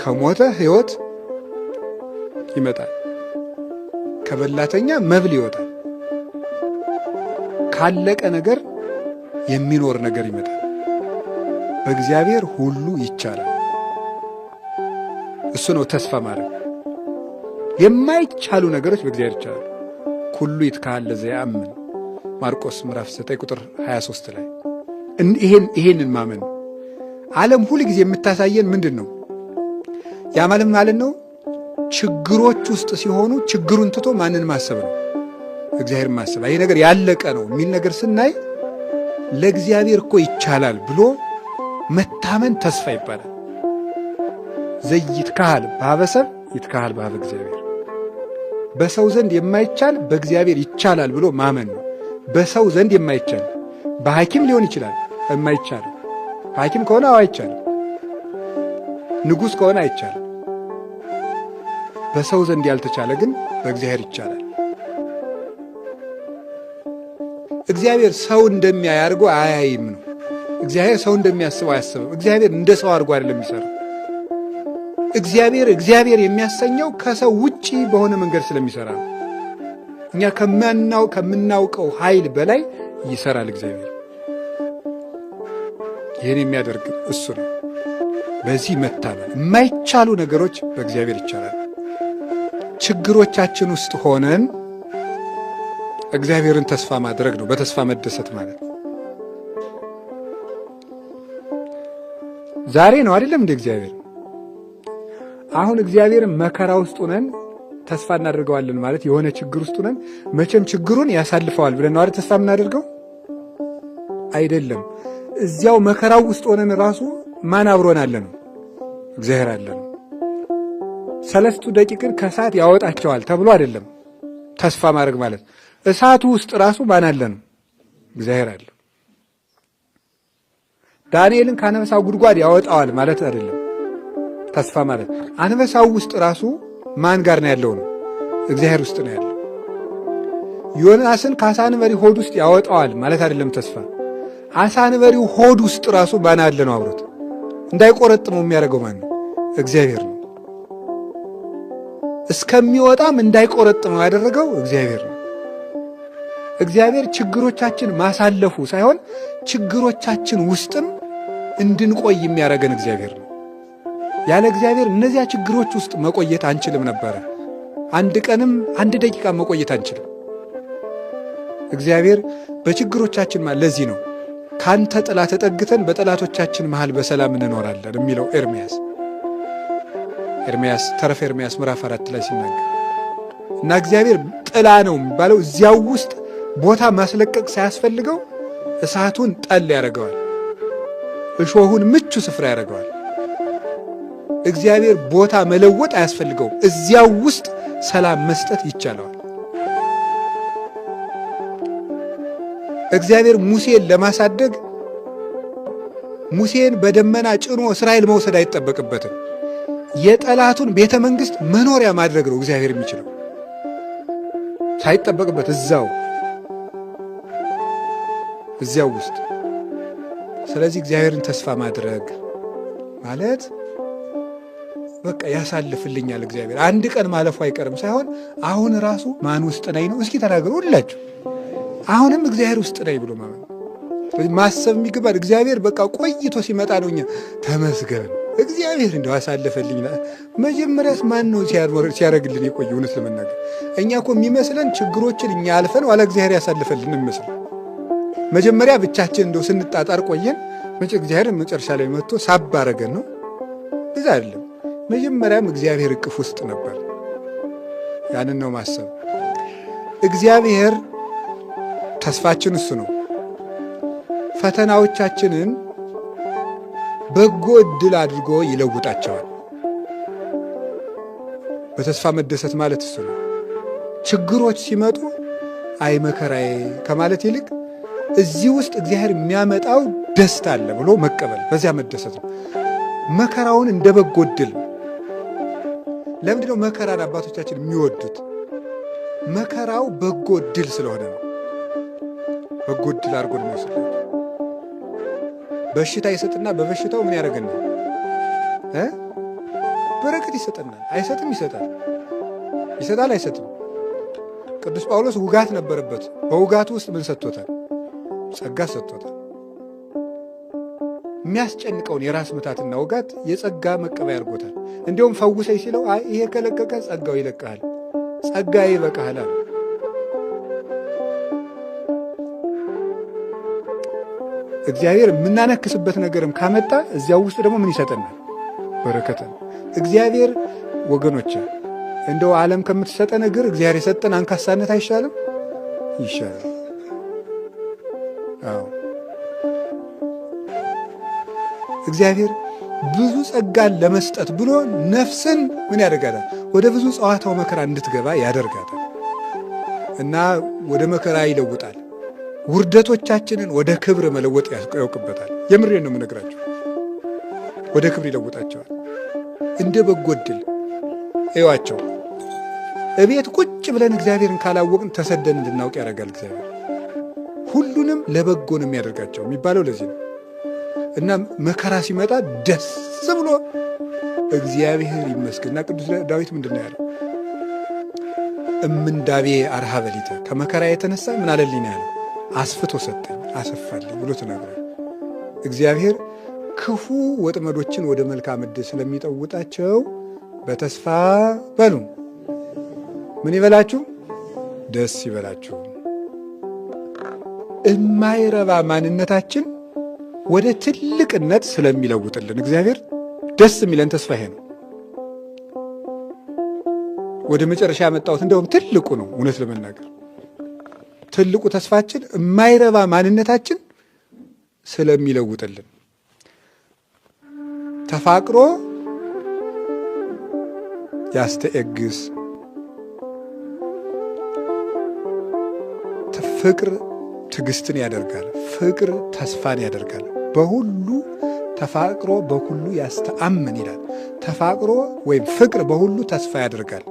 ከሞተ ሕይወት ይመጣል። ከበላተኛ መብል ይወጣል። ካለቀ ነገር የሚኖር ነገር ይመጣል። በእግዚአብሔር ሁሉ ይቻላል። እሱ ነው ተስፋ ማድረግ። የማይቻሉ ነገሮች በእግዚአብሔር ይቻላል። ኩሉ ይትካሀል ለዘየአምን ማርቆስ ምዕራፍ 9 ቁጥር 23 ላይ ይሄንን ማመን ነው። ዓለም ሁል ጊዜ የምታሳየን ምንድን ነው? ያ ማለት ነው ችግሮች ውስጥ ሲሆኑ ችግሩን ትቶ ማንን ማሰብ ነው? እግዚአብሔር ማሰብ። ይሄ ነገር ያለቀ ነው የሚል ነገር ስናይ ለእግዚአብሔር እኮ ይቻላል ብሎ መታመን ተስፋ ይባላል። ዘይትካሀል በኀበ ሰብእ ይትካሀል በኀበ እግዚአብሔር። በሰው ዘንድ የማይቻል በእግዚአብሔር ይቻላል ብሎ ማመን ነው። በሰው ዘንድ የማይቻል በሐኪም ሊሆን ይችላል የማይቻል ሐኪም ከሆነ አይቻልም። ንጉሥ ከሆነ አይቻልም። በሰው ዘንድ ያልተቻለ ግን በእግዚአብሔር ይቻላል። እግዚአብሔር ሰው እንደሚያይ አድርጎ አያይም ነው። እግዚአብሔር ሰው እንደሚያስበው አያስብም። እግዚአብሔር እንደ ሰው አድርጎ አይደለም የሚሰራው። እግዚአብሔር የሚያሰኘው ከሰው ውጪ በሆነ መንገድ ስለሚሰራ ነው። እኛ ከምናውቀው ኃይል በላይ ይሰራል እግዚአብሔር። ይህን የሚያደርግ እሱ ነው። በዚህ መታመን የማይቻሉ ነገሮች በእግዚአብሔር ይቻላል። ችግሮቻችን ውስጥ ሆነን እግዚአብሔርን ተስፋ ማድረግ ነው። በተስፋ መደሰት ማለት ዛሬ ነው አይደለም እንደ እግዚአብሔር። አሁን እግዚአብሔርን መከራ ውስጥ ሆነን ተስፋ እናደርገዋለን ማለት የሆነ ችግር ውስጥ ሆነን መቼም ችግሩን ያሳልፈዋል ብለን ነው አይደል ተስፋ የምናደርገው? አይደለም። እዚያው መከራው ውስጥ ሆነን ራሱ ማን አብሮን አለ ነው? እግዚአብሔር አለ ነው። 3 ደቂቅን ከእሳት ያወጣቸዋል ተብሎ አይደለም ተስፋ ማድረግ ማለት። እሳቱ ውስጥ ራሱ ማን አለ ነው? እግዚአብሔር አለ። ዳንኤልን ከአንበሳው ጉድጓድ ያወጣዋል ማለት አይደለም ተስፋ ማለት። አንበሳው ውስጥ ራሱ ማን ጋር ነው ያለው ነው? እግዚአብሔር ውስጥ ነው ያለው። ዮናስን ከአሳ አንበሪ ሆድ ውስጥ ያወጣዋል ማለት አይደለም ተስፋ። አሳ አንበሪው ሆድ ውስጥ ራሱ ማን አለ ነው አብሮት? እንዳይቆረጥመው የሚያደርገው ማን ነው? እግዚአብሔር ነው። እስከሚወጣም እንዳይቆረጥመው ያደረገው እግዚአብሔር ነው። እግዚአብሔር ችግሮቻችን ማሳለፉ ሳይሆን ችግሮቻችን ውስጥም እንድንቆይ የሚያደርገን እግዚአብሔር ነው። ያለ እግዚአብሔር እነዚያ ችግሮች ውስጥ መቆየት አንችልም ነበረ። አንድ ቀንም አንድ ደቂቃ መቆየት አንችልም። እግዚአብሔር በችግሮቻችን ለዚህ ነው ካንተ ጥላ ተጠግተን በጠላቶቻችን መሃል በሰላም እንኖራለን የሚለው ኤርምያስ ተረፈ ኤርምያስ ምዕራፍ 4 ላይ ሲናገር እና እግዚአብሔር ጥላ ነው የሚባለው እዚያው ውስጥ ቦታ ማስለቀቅ ሳያስፈልገው እሳቱን ጠል ያደርገዋል፣ እሾሁን ምቹ ስፍራ ያደርገዋል። እግዚአብሔር ቦታ መለወጥ አያስፈልገው፣ እዚያው ውስጥ ሰላም መስጠት ይቻለዋል። እግዚአብሔር ሙሴን ለማሳደግ ሙሴን በደመና ጭኖ እስራኤል መውሰድ አይጠበቅበትም። የጠላቱን ቤተ መንግሥት መኖሪያ ማድረግ ነው እግዚአብሔር የሚችለው ሳይጠበቅበት እዚያው ውስጥ። ስለዚህ እግዚአብሔርን ተስፋ ማድረግ ማለት በቃ ያሳልፍልኛል እግዚአብሔር አንድ ቀን ማለፉ አይቀርም ሳይሆን አሁን ራሱ ማን ውስጥ ነኝ ነው። እስኪ ተናገሩ ሁላችሁ። አሁንም እግዚአብሔር ውስጥ ነኝ ብሎ ማሰብ የሚገባል። እግዚአብሔር በቃ ቆይቶ ሲመጣ ነው እኛ ተመስገን እግዚአብሔር እንደው አሳልፈልኝ። መጀመሪያስ ማን ነው ሲያደርግልን የቆየ? እውነት ለመናገር እኛ እኮ የሚመስለን ችግሮችን እኛ አልፈን ዋላ እግዚአብሔር ያሳልፈልን የሚመስል መጀመሪያ ብቻችን እንደው ስንጣጣር ቆየን፣ እግዚአብሔር መጨረሻ ላይ መጥቶ ሳብ አረገን ነው። እዛ አይደለም። መጀመሪያም እግዚአብሔር እቅፍ ውስጥ ነበር። ያንን ነው ማሰብ። እግዚአብሔር ተስፋችን እሱ ነው። ፈተናዎቻችንን በጎ ዕድል አድርጎ ይለውጣቸዋል። በተስፋ መደሰት ማለት እሱ ነው። ችግሮች ሲመጡ አይ መከራዬ ከማለት ይልቅ እዚህ ውስጥ እግዚአብሔር የሚያመጣው ደስታ አለ ብሎ መቀበል፣ በዚያ መደሰት ነው። መከራውን እንደ በጎ ዕድል። ለምንድን ነው መከራን አባቶቻችን የሚወዱት? መከራው በጎ ዕድል ስለሆነ ነው። በጎ ዕድል አድርጎ ነው የሚወስደው። በሽታ ይሰጥና በበሽታው ምን ያደርገናል? በረከት ይሰጠናል። አይሰጥም? ይሰጣል። ይሰጣል? አይሰጥም? ቅዱስ ጳውሎስ ውጋት ነበረበት። በውጋቱ ውስጥ ምን ሰጥቶታል? ጸጋ ሰጥቶታል። የሚያስጨንቀውን የራስ ምታትና ውጋት የጸጋ መቀበያ አድርጎታል። እንዲሁም ፈውሰኝ ሲለው አይ ይሄ ከለቀቀ ጸጋው ይለቅሃል፣ ጸጋዬ ይበቃሃል አለ። እግዚአብሔር የምናነክስበት ነገርም ካመጣ እዚያው ውስጥ ደግሞ ምን ይሰጠናል? በረከት። እግዚአብሔር ወገኖች እንደው ዓለም ከምትሰጠን ነገር እግዚአብሔር የሰጠን አንካሳነት አይሻልም? ይሻላል። አዎ እግዚአብሔር ብዙ ጸጋን ለመስጠት ብሎ ነፍስን ምን ያደርጋታል? ወደ ብዙ ጸዋታው መከራ እንድትገባ ያደርጋታል እና ወደ መከራ ይለውጣል። ውርደቶቻችንን ወደ ክብር መለወጥ ያውቅበታል። የምሬን ነው የምነግራችሁ። ወደ ክብር ይለውጣቸዋል። እንደ በጎ ዕድል እዩዋቸው። እቤት ቁጭ ብለን እግዚአብሔርን ካላወቅን ተሰደን እንድናውቅ ያደርጋል እግዚአብሔር። ሁሉንም ለበጎ ነው የሚያደርጋቸው የሚባለው ለዚህ ነው። እና መከራ ሲመጣ ደስ ብሎ እግዚአብሔር ይመስገንና ቅዱስ ዳዊት ምንድን ነው ያለው? እምንዳቤ አርሃ በሊተ ከመከራ የተነሳ ምን አለልኝ ያለው? አስፍቶ ሰጠኝ፣ አሰፋልኝ ብሎ ተናግሯል። እግዚአብሔር ክፉ ወጥመዶችን ወደ መልካም ዕድል ስለሚጠውጣቸው በተስፋ በሉ ምን ይበላችሁ? ደስ ይበላችሁ። እማይረባ ማንነታችን ወደ ትልቅነት ስለሚለውጥልን እግዚአብሔር ደስ የሚለን ተስፋ ይሄ ነው። ወደ መጨረሻ ያመጣሁት እንደውም ትልቁ ነው። እውነት ለመናገር ትልቁ ተስፋችን የማይረባ ማንነታችን ስለሚለውጥልን ተፋቅሮ ያስተኤግስ ፍቅር ትዕግስትን ያደርጋል። ፍቅር ተስፋን ያደርጋል። በሁሉ ተፋቅሮ በሁሉ ያስተአምን ይላል። ተፋቅሮ ወይም ፍቅር በሁሉ ተስፋ ያደርጋል።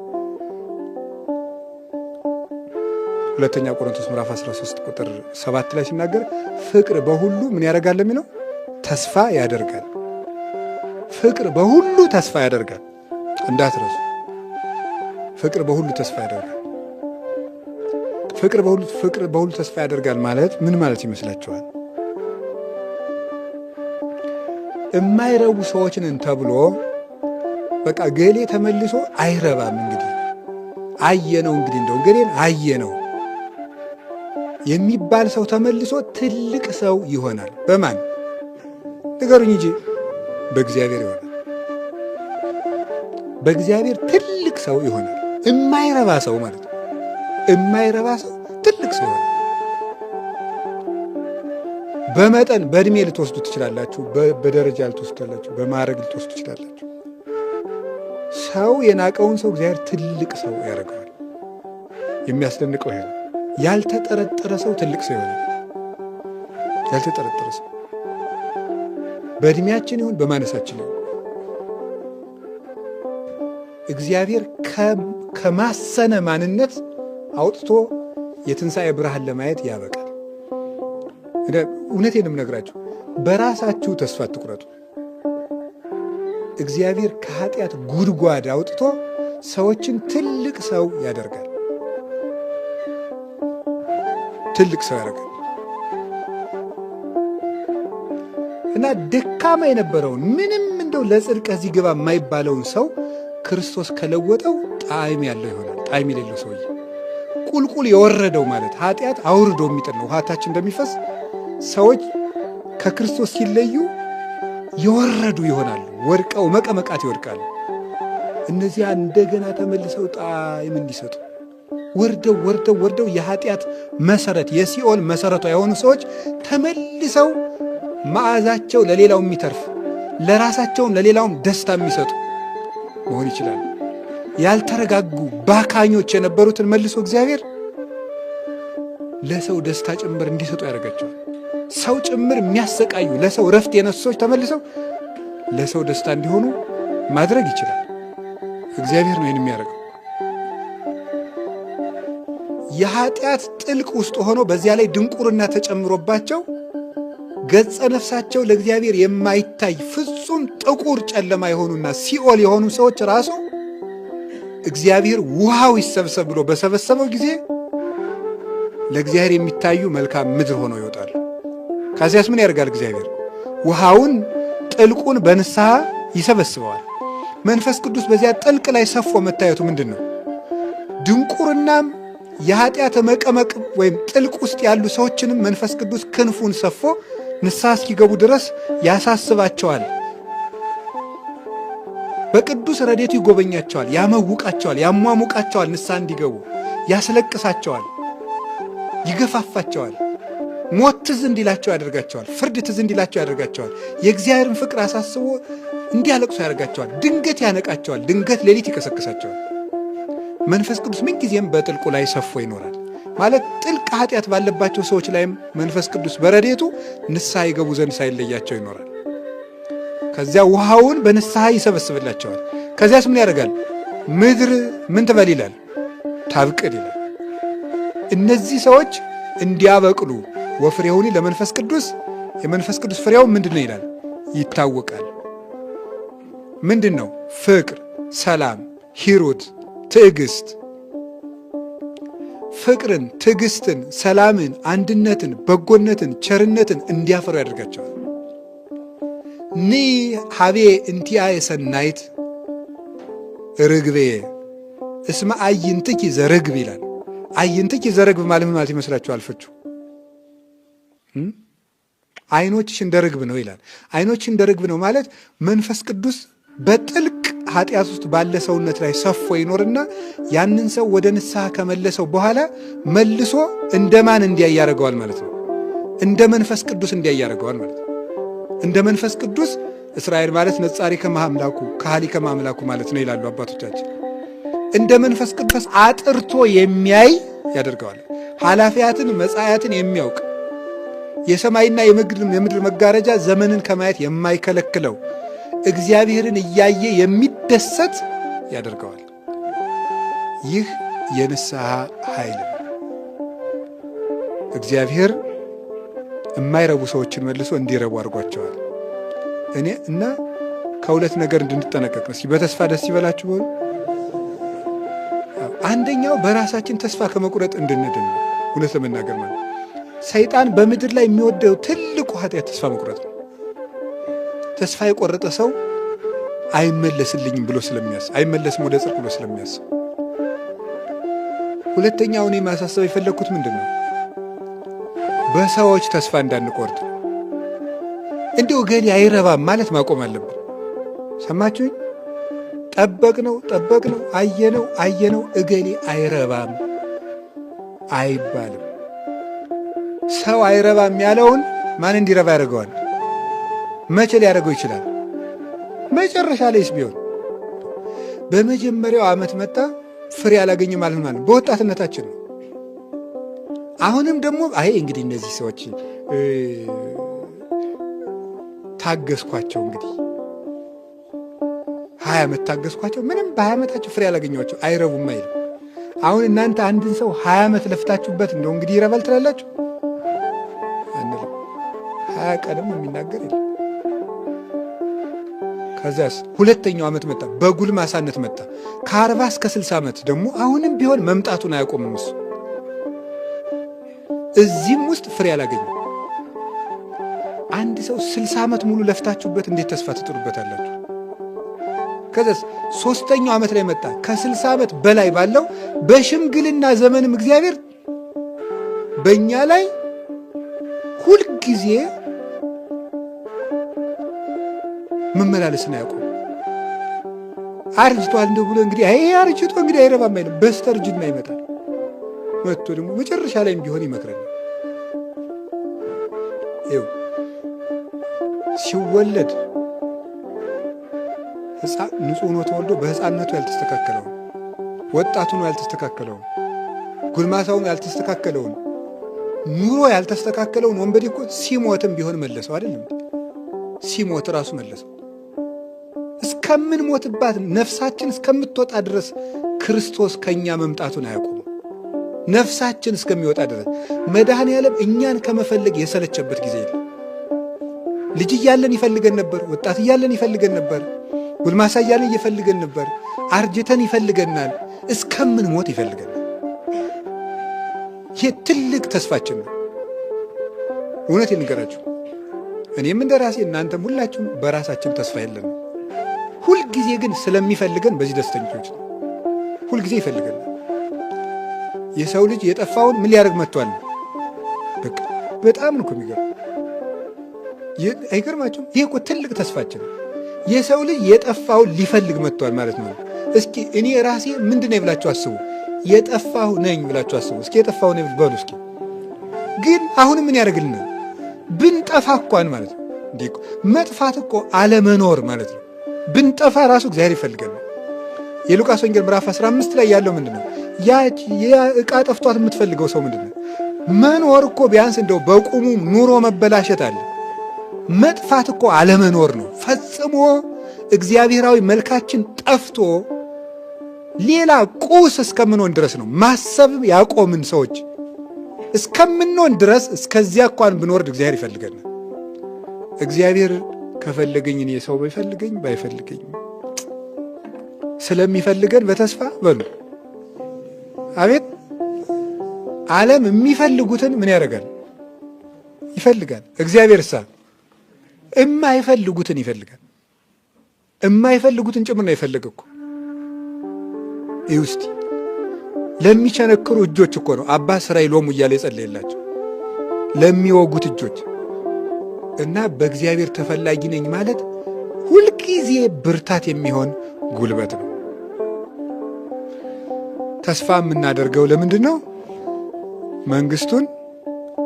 ሁለተኛ ቆሮንቶስ ምዕራፍ 13 ቁጥር 7 ላይ ሲናገር ፍቅር በሁሉ ምን ያደርጋል የሚለው ተስፋ ያደርጋል። ፍቅር በሁሉ ተስፋ ያደርጋል። እንዳትረሱ። ፍቅር በሁሉ ተስፋ ያደርጋል። ፍቅር በሁሉ ተስፋ ያደርጋል ማለት ምን ማለት ይመስላችኋል? የማይረቡ ሰዎችንን ተብሎ በቃ ገሌ ተመልሶ አይረባም። እንግዲህ አየነው፣ እንግዲህ እንደው ገሌን አየነው የሚባል ሰው ተመልሶ ትልቅ ሰው ይሆናል። በማን ንገሩኝ እንጂ በእግዚአብሔር ይሆናል። በእግዚአብሔር ትልቅ ሰው ይሆናል። የማይረባ ሰው ማለት ነው። የማይረባ ሰው ትልቅ ሰው ይሆናል። በመጠን በእድሜ ልትወስዱ ትችላላችሁ፣ በደረጃ ልትወስዱ ትችላላችሁ፣ በማዕረግ ልትወስዱ ትችላላችሁ። ሰው የናቀውን ሰው እግዚአብሔር ትልቅ ሰው ያደርገዋል። የሚያስደንቀው ይሄ ነው። ያልተጠረጠረ ሰው ትልቅ ሰው ይሆናል። ያልተጠረጠረ ሰው በእድሜያችን ይሁን በማነሳችን ይሁን እግዚአብሔር ከማሰነ ማንነት አውጥቶ የትንሣኤ ብርሃን ለማየት ያበቃል። እውነቴንም ነግራችሁ በራሳችሁ ተስፋ አትቁረጡ። እግዚአብሔር ከኃጢአት ጉድጓድ አውጥቶ ሰዎችን ትልቅ ሰው ያደርጋል። ትልቅ ሰው ያደርጋል እና ደካማ የነበረውን ምንም እንደው ለጽድቅ እዚህ ግባ የማይባለውን ሰው ክርስቶስ ከለወጠው ጣዕም ያለው ይሆናል። ጣዕም የሌለው ሰውዬ ቁልቁል የወረደው ማለት ኃጢአት አውርዶ የሚጥል ነው። ውሃታችን እንደሚፈስ ሰዎች ከክርስቶስ ሲለዩ የወረዱ ይሆናሉ። ወድቀው መቀመቃት ይወድቃሉ። እነዚያ እንደገና ተመልሰው ጣዕም እንዲሰጡ ወርደው የኃጢአት መሰረት የሲኦል መሰረቷ የሆኑ ሰዎች ተመልሰው መዓዛቸው ለሌላው የሚተርፍ ለራሳቸውም ለሌላውም ደስታ የሚሰጡ መሆን ይችላል። ያልተረጋጉ ባካኞች የነበሩትን መልሶ እግዚአብሔር ለሰው ደስታ ጭምር እንዲሰጡ ያደርጋቸዋል። ሰው ጭምር የሚያሰቃዩ ለሰው ረፍት የነሱ ሰዎች ተመልሰው ለሰው ደስታ እንዲሆኑ ማድረግ ይችላል። እግዚአብሔር ነው ይህን የሚያደርገው። የኃጢአት ጥልቅ ውስጥ ሆኖ በዚያ ላይ ድንቁርና ተጨምሮባቸው ገጸ ነፍሳቸው ለእግዚአብሔር የማይታይ ፍጹም ጥቁር ጨለማ የሆኑና ሲኦል የሆኑ ሰዎች ራሱ እግዚአብሔር ውሃው ይሰብሰብ ብሎ በሰበሰበው ጊዜ ለእግዚአብሔር የሚታዩ መልካም ምድር ሆነው ይወጣሉ። ከዚያስ ምን ያደርጋል እግዚአብሔር? ውሃውን ጥልቁን በንስሐ ይሰበስበዋል። መንፈስ ቅዱስ በዚያ ጥልቅ ላይ ሰፎ መታየቱ ምንድን ነው? ድንቁርናም የኃጢአት መቀመቅ ወይም ጥልቅ ውስጥ ያሉ ሰዎችንም መንፈስ ቅዱስ ክንፉን ሰፎ ንስሐ እስኪገቡ ድረስ ያሳስባቸዋል። በቅዱስ ረድኤቱ ይጎበኛቸዋል፣ ያመውቃቸዋል፣ ያሟሙቃቸዋል። ንስሐ እንዲገቡ ያስለቅሳቸዋል፣ ይገፋፋቸዋል። ሞት ትዝ እንዲላቸው ያደርጋቸዋል። ፍርድ ትዝ እንዲላቸው ያደርጋቸዋል። የእግዚአብሔርን ፍቅር አሳስቦ እንዲያለቅሱ ያደርጋቸዋል። ድንገት ያነቃቸዋል። ድንገት ሌሊት ይቀሰቅሳቸዋል። መንፈስ ቅዱስ ምንጊዜም በጥልቁ ላይ ሰፎ ይኖራል። ማለት ጥልቅ ኃጢአት ባለባቸው ሰዎች ላይም መንፈስ ቅዱስ በረድኤቱ ንስሐ ይገቡ ዘንድ ሳይለያቸው ይኖራል። ከዚያ ውሃውን በንስሐ ይሰበስብላቸዋል። ከዚያስ ምን ያደርጋል? ምድር ምን ትበል ይላል? ታብቅል ይላል። እነዚህ ሰዎች እንዲያበቅሉ ወፍሬሁኒ ለመንፈስ ቅዱስ፣ የመንፈስ ቅዱስ ፍሬው ምንድን ነው ይላል? ይታወቃል። ምንድን ነው? ፍቅር፣ ሰላም፣ ሂሩት፣ ትዕግስት። ፍቅርን፣ ትዕግስትን፣ ሰላምን፣ አንድነትን፣ በጎነትን፣ ቸርነትን እንዲያፈሩ ያደርጋቸዋል። ኒ ሀቤ እንቲአየ ሰናይት ርግቤ እስመ አይንትኪ ዘርግብ ይላል። አይንትኪ ዘርግብ ማለት ምን ማለት ይመስላችኋል? ፍቹ አይኖችሽ እንደ ርግብ ነው ይላል። አይኖችሽ እንደ ርግብ ነው ማለት መንፈስ ቅዱስ በጥልቅ ኃጢአት ውስጥ ባለ ሰውነት ላይ ሰፎ ይኖርና ያንን ሰው ወደ ንስሐ ከመለሰው በኋላ መልሶ እንደማን እንዲያይ ያደርገዋል ማለት ነው። እንደ መንፈስ ቅዱስ እንዲያይ ያደርገዋል ማለት ነው። እንደ መንፈስ ቅዱስ እስራኤል ማለት ነጻሪ ከማምላኩ ካህሊ ከማምላኩ ማለት ነው ይላሉ አባቶቻችን። እንደ መንፈስ ቅዱስ አጥርቶ የሚያይ ያደርገዋል። ኃላፊያትን መጻያትን የሚያውቅ የሰማይና የምድር መጋረጃ ዘመንን ከማየት የማይከለክለው እግዚአብሔርን እያየ የሚደሰት ያደርገዋል። ይህ የንስሐ ኃይል ነው። እግዚአብሔር የማይረቡ ሰዎችን መልሶ እንዲረቡ አድርጓቸዋል። እኔ እና ከሁለት ነገር እንድንጠነቀቅ ነው። በተስፋ ደስ ይበላችሁ በሉ። አንደኛው በራሳችን ተስፋ ከመቁረጥ እንድንድን ነው። እውነት ለመናገር ማለት ሰይጣን በምድር ላይ የሚወደው ትልቁ ኃጢአት ተስፋ መቁረጥ ነው። ተስፋ የቆረጠ ሰው አይመለስልኝም ብሎ ስለሚያስብ፣ አይመለስም ወደ ጽድቅ ብሎ ስለሚያስብ። ሁለተኛው እኔ ማሳሰብ የፈለግኩት ምንድን ነው? በሰዎች ተስፋ እንዳንቆርጥ። እንዲሁ እገሌ አይረባም ማለት ማቆም አለብን። ሰማችሁኝ? ጠበቅነው አየነው እገሌ አይረባም አይባልም። ሰው አይረባም ያለውን ማን እንዲረባ ያደርገዋል? መቼ ሊያደርገው ይችላል? መጨረሻ ላይስ ቢሆን በመጀመሪያው ዓመት መጣ ፍሬ አላገኘ ማለት ነው። በወጣትነታችን ነው። አሁንም ደግሞ እንግዲህ እነዚህ ሰዎች ታገስኳቸው፣ እንግዲህ 20 ዓመት ታገስኳቸው፣ ምንም በ20 ዓመታቸው ፍሬ አላገኘኋቸው አይረቡም አይልም። አሁን እናንተ አንድን ሰው 20 ዓመት ለፍታችሁበት እንደው እንግዲህ ይረባል ትላላችሁ? አንልም። 20 ቀንም የሚናገር የለም። ከዛስ ሁለተኛው ዓመት መጣ፣ በጉልማሳነት መጣ። ከ40 እስከ 60 ዓመት ደግሞ አሁንም ቢሆን መምጣቱን አያቆምም እሱ። እዚህም ውስጥ ፍሬ አላገኘም። አንድ ሰው 60 ዓመት ሙሉ ለፍታችሁበት እንዴት ተስፋ ትጥሉበታላችሁ? ከዛስ ሶስተኛው ዓመት ላይ መጣ። ከ60 ዓመት በላይ ባለው በሽምግልና ዘመንም እግዚአብሔር በእኛ ላይ ሁልጊዜ መመላለስን አያውቁም። አርጅቷል እንደው ብሎ እንግዲህ አርጅቶ እንግዲህ አይረባም አይልም። በስተርጅና ይመጣል። መጥቶ ደግሞ መጨረሻ ላይም ቢሆን ይመክረናል። ይኸው ሲወለድ ሕፃን ንጹሕ ሆኖ ተወልዶ በሕፃንነቱ ያልተስተካከለውን፣ ወጣቱ ነው ያልተስተካከለውን፣ ጉልማሳውን ያልተስተካከለውን፣ ኑሮ ያልተስተካከለውን ወንበዴ እኮ ሲሞትም ቢሆን መለሰው አይደለም? ሲሞት ራሱ መለሰው። እስከምንሞትባት ነፍሳችን እስከምትወጣ ድረስ ክርስቶስ ከእኛ መምጣቱን አያውቁም። ነፍሳችን እስከሚወጣ ድረስ መድኃኔዓለም እኛን ከመፈለግ የሰለቸበት ጊዜ የለም። ልጅ እያለን ይፈልገን ነበር። ወጣት እያለን ይፈልገን ነበር። ጉልማሳ እያለን ይፈልገን ነበር። አርጅተን ይፈልገናል። እስከምንሞት ይፈልገናል። ይህ ትልቅ ተስፋችን ነው። እውነት ልንገራችሁ፣ እኔም እንደ ራሴ እናንተም ሁላችሁም በራሳችን ተስፋ የለንም። ሁልጊዜ ግን ስለሚፈልገን በዚህ ደስተኞች ነው። ሁልጊዜ ይፈልገናል። የሰው ልጅ የጠፋውን ምን ሊያደርግ መጥቷል? በቃ በጣም ነው የሚገርም። አይገርማችሁም? ይህ እኮ ትልቅ ተስፋችን ነው። የሰው ልጅ የጠፋውን ሊፈልግ መጥቷል ማለት ነው። እስኪ እኔ ራሴ ምንድን ነኝ ብላችሁ አስቡ። የጠፋሁ ነኝ ብላችሁ አስቡ። እስኪ የጠፋሁ ነኝ በሉ እስኪ። ግን አሁንም ምን ያደርግልናል? ብንጠፋ እንኳን ማለት ነው። እንዴ መጥፋት እኮ አለመኖር ማለት ነው። ብንጠፋ ራሱ እግዚአብሔር ይፈልገናል። የሉቃስ ወንጌል ምዕራፍ 15 ላይ ያለው ምንድን ነው? ያ ዕቃ ጠፍቷት የምትፈልገው ሰው ምንድን ነው? መኖር እኮ ቢያንስ እንደው በቁሙ ኑሮ መበላሸት አለ። መጥፋት እኮ አለመኖር ነው። ፈጽሞ እግዚአብሔራዊ መልካችን ጠፍቶ ሌላ ቁስ እስከምንሆን ድረስ ነው ማሰብ ያቆምን ሰዎች እስከምንሆን ድረስ። እስከዚያ እንኳን ብንወርድ እግዚአብሔር ይፈልገናል። እግዚአብሔር ከፈለገኝ እኔ ሰው ባይፈልገኝ ባይፈልገኝ ስለሚፈልገን በተስፋ በሉ አቤት። ዓለም የሚፈልጉትን ምን ያደርጋል? ይፈልጋል። እግዚአብሔር እሳ የማይፈልጉትን ይፈልጋል። የማይፈልጉትን ጭምር ነው የፈለገው እኮ። ይህ ውስጥ ለሚቸነክሩ እጆች እኮ ነው አባ ስራይ ሎሙ እያለ የጸለየላቸው ለሚወጉት እጆች። እና በእግዚአብሔር ተፈላጊ ነኝ ማለት ሁልጊዜ ብርታት የሚሆን ጉልበት ነው። ተስፋ የምናደርገው ለምንድን ነው? መንግስቱን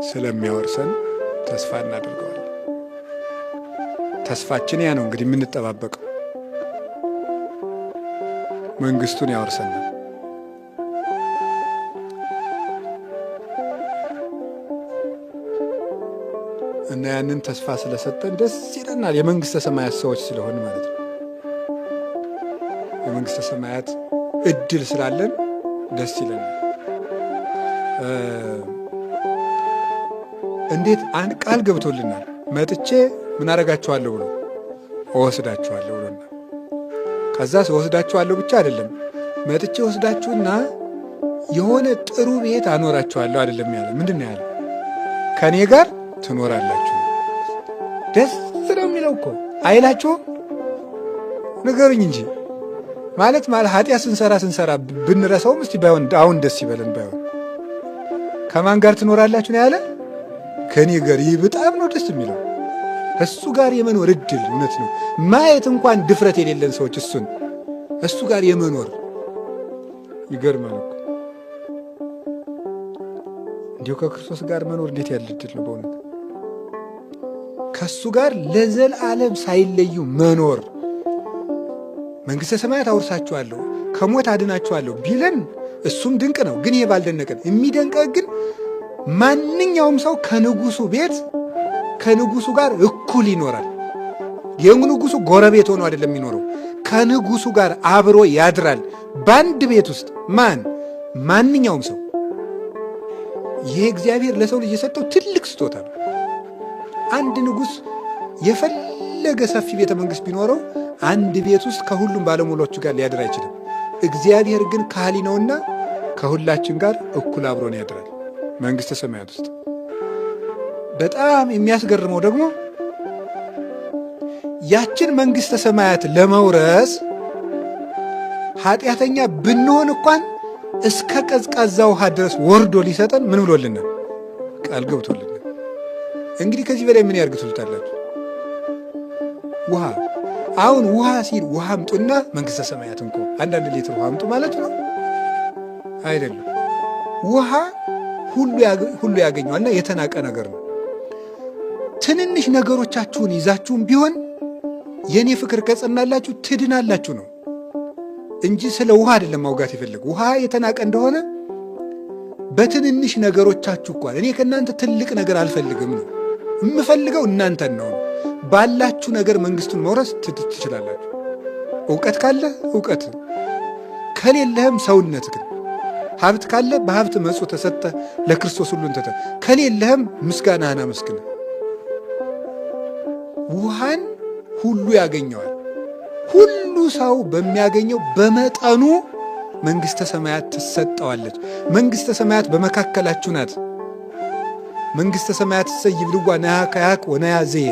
ስለሚያወርሰን ተስፋ እናደርገዋለን። ተስፋችን ያ ነው እንግዲህ የምንጠባበቀው። መንግስቱን ያወርሰናል። እና ያንን ተስፋ ስለሰጠን ደስ ይለናል። የመንግስተ ሰማያት ሰዎች ስለሆን ማለት ነው። የመንግስተ ሰማያት እድል ስላለን ደስ ይለናል። እንዴት አንድ ቃል ገብቶልናል። መጥቼ ምን አደርጋችኋለሁ ብሎ እወስዳችኋለሁ ብሎና፣ ከዛስ እወስዳችኋለሁ ብቻ አይደለም መጥቼ ወስዳችሁና የሆነ ጥሩ ቤት አኖራችኋለሁ አይደለም ያለ። ምንድን ነው ያለ? ከእኔ ጋር ትኖራላችሁ። ደስ ነው የሚለው እኮ አይላችሁም? ንገሩኝ እንጂ ማለት ኃጢአት ስንሰራ ብንረሳውም እስቲ ባይሆን አሁን ደስ ይበለን። ባይሆን ከማን ጋር ትኖራላችሁ ነው ያለ? ከኔ ጋር ይህ በጣም ነው ደስ የሚለው። እሱ ጋር የመኖር እድል እውነት ነው ማየት እንኳን ድፍረት የሌለን ሰዎች እሱ ጋር የመኖር ይገርማል እኮ። እንዲሁ ከክርስቶስ ጋር መኖር እንዴት ያለ እድል ነው በእውነት። ከሱ ጋር ለዘላለም ሳይለዩ መኖር። መንግሥተ ሰማያት አውርሳችኋለሁ ከሞት አድናችኋለሁ ቢለን እሱም ድንቅ ነው። ግን ይሄ ባልደነቀን የሚደንቀ ግን ማንኛውም ሰው ከንጉሱ ቤት ከንጉሱ ጋር እኩል ይኖራል። የንጉሱ ጎረቤት ሆኖ አይደለም የሚኖረው፣ ከንጉሱ ጋር አብሮ ያድራል በአንድ ቤት ውስጥ። ማንኛውም ሰው። ይሄ እግዚአብሔር ለሰው ልጅ የሰጠው ትልቅ ስጦታ ነው። አንድ ንጉሥ የፈለገ ሰፊ ቤተ መንግሥት ቢኖረው አንድ ቤት ውስጥ ከሁሉም ባለሙሎቹ ጋር ሊያድር አይችልም። እግዚአብሔር ግን ካህሊ ነውና ከሁላችን ጋር እኩል አብሮን ያድራል መንግሥተ ሰማያት ውስጥ። በጣም የሚያስገርመው ደግሞ ያችን መንግሥተ ሰማያት ለመውረስ ኃጢአተኛ ብንሆን እንኳን እስከ ቀዝቃዛ ውሃ ድረስ ወርዶ ሊሰጠን ምን ብሎልናል? ቃል ገብቶልናል። እንግዲህ ከዚህ በላይ ምን ያርግቱልታላችሁ? ውሃ። አሁን ውሃ ሲል ውሃ አምጡና መንግሥተ ሰማያት እንኳ አንዳንድ ሊትር ውሃ አምጡ ማለት ነው አይደለም። ውሃ ሁሉ ያገኘዋልና የተናቀ ነገር ነው። ትንንሽ ነገሮቻችሁን ይዛችሁም ቢሆን የኔ ፍቅር ከጸናላችሁ ትድናላችሁ ነው እንጂ ስለ ውሃ አይደለም ማውጋት የፈለገ። ውሃ የተናቀ እንደሆነ በትንንሽ ነገሮቻችሁ እንኳን እኔ ከእናንተ ትልቅ ነገር አልፈልግም ነው የምፈልገው እናንተን ነው። ባላችሁ ነገር መንግሥቱን መውረስ ትችላላችሁ። ዕውቀት ካለ ዕውቀት፣ ከሌለህም ሰውነት ግን ሀብት ካለ በሀብት መጽ ተሰጠ ለክርስቶስ ሁሉን ተተ ከሌለህም ምስጋናህን አመስግን። ውሃን ሁሉ ያገኘዋል። ሁሉ ሰው በሚያገኘው በመጠኑ መንግሥተ ሰማያት ትሰጠዋለች። መንግሥተ ሰማያት በመካከላችሁ ናት። መንግሥተ ሰማያት ይብልዋ ነያ ከያክ ወነያ ዘየ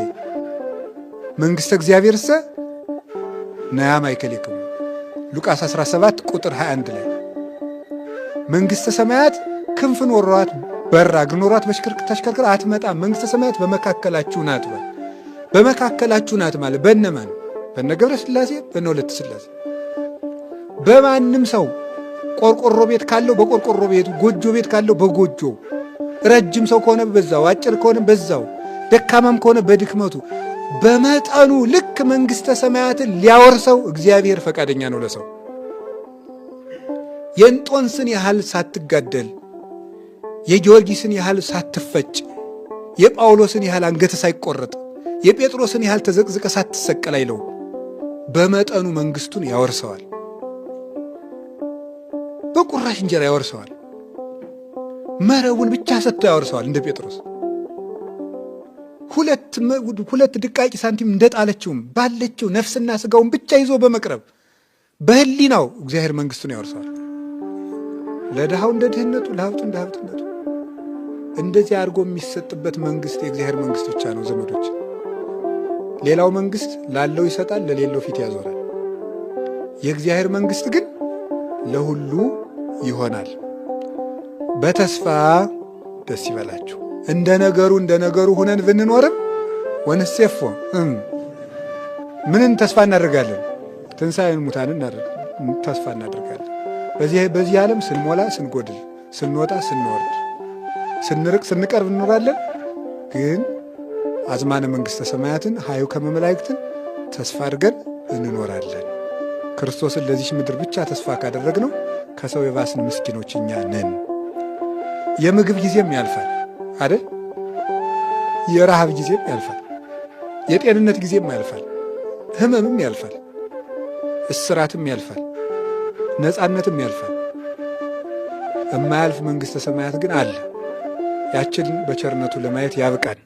መንግሥተ እግዚአብሔር ነያ ማእከሌክሙ ሉቃስ 17 ቁጥር 21 ላይ መንግሥተ ሰማያት ክንፍ ኖሯት በራ ግኖሯት ተሽከርክራ አትመጣም። መንግሥተ ሰማያት በመካከላችሁ ናት። በመካከላችሁ ናት ማለት በእነማን? በእነ ገብረ ሥላሴ በእነ ወለተ ሥላሴ። በማንም ሰው ቆርቆሮ ቤት ካለው በቆርቆሮ ቤቱ፣ ጎጆ ቤት ካለው በጎጆው፣ ረጅም ሰው ከሆነ በዛው፣ አጭር ከሆነ በዛው፣ ደካማም ከሆነ በድክመቱ በመጠኑ ልክ መንግሥተ ሰማያትን ሊያወርሰው እግዚአብሔር ፈቃደኛ ነው ለሰው። የእንጦንስን ያህል ሳትጋደል፣ የጊዮርጊስን ያህል ሳትፈጭ፣ የጳውሎስን ያህል አንገት ሳይቆረጥ፣ የጴጥሮስን ያህል ተዘቅዝቀ ሳትሰቀል አይለው በመጠኑ መንግሥቱን ያወርሰዋል። በቁራሽ እንጀራ ያወርሰዋል። መረቡን ብቻ ሰጥቶ ያወርሰዋል። እንደ ጴጥሮስ ሁለት ድቃቂ ሳንቲም እንደጣለችውም ባለችው ነፍስና ሥጋውን ብቻ ይዞ በመቅረብ በሕሊናው እግዚአብሔር መንግሥቱን ያወርሰዋል። ለድሃው እንደ ድህነቱ፣ ለሀብቱ እንደ ሀብትነቱ እንደዚህ አድርጎ የሚሰጥበት መንግሥት የእግዚአብሔር መንግሥት ብቻ ነው ዘመዶች። ሌላው መንግሥት ላለው ይሰጣል፣ ለሌለው ፊት ያዞራል። የእግዚአብሔር መንግሥት ግን ለሁሉ ይሆናል። በተስፋ ደስ ይበላችሁ። እንደ ነገሩ ሁነን ብንኖርም ወንሴፎ ምንን ተስፋ እናደርጋለን? ትንሣኤን ሙታንን ተስፋ እናደርጋለን። በዚህ ዓለም ስንሞላ ስንጎድል፣ ስንወጣ ስንወርድ፣ ስንርቅ ስንቀርብ እንኖራለን። ግን አዝማነ መንግሥተ ሰማያትን ሀዩ ከመመላእክትን ተስፋ አድርገን እንኖራለን። ክርስቶስን ለዚች ምድር ብቻ ተስፋ ካደረግነው ከሰው የባስን ምስኪኖች እኛ ነን። የምግብ ጊዜም ያልፋል አይደል? የረሃብ ጊዜም ያልፋል። የጤንነት ጊዜም ያልፋል። ሕመምም ያልፋል። እስራትም ያልፋል። ነፃነትም ያልፋል። የማያልፍ መንግሥተ ሰማያት ግን አለ። ያችን በቸርነቱ ለማየት ያብቃን።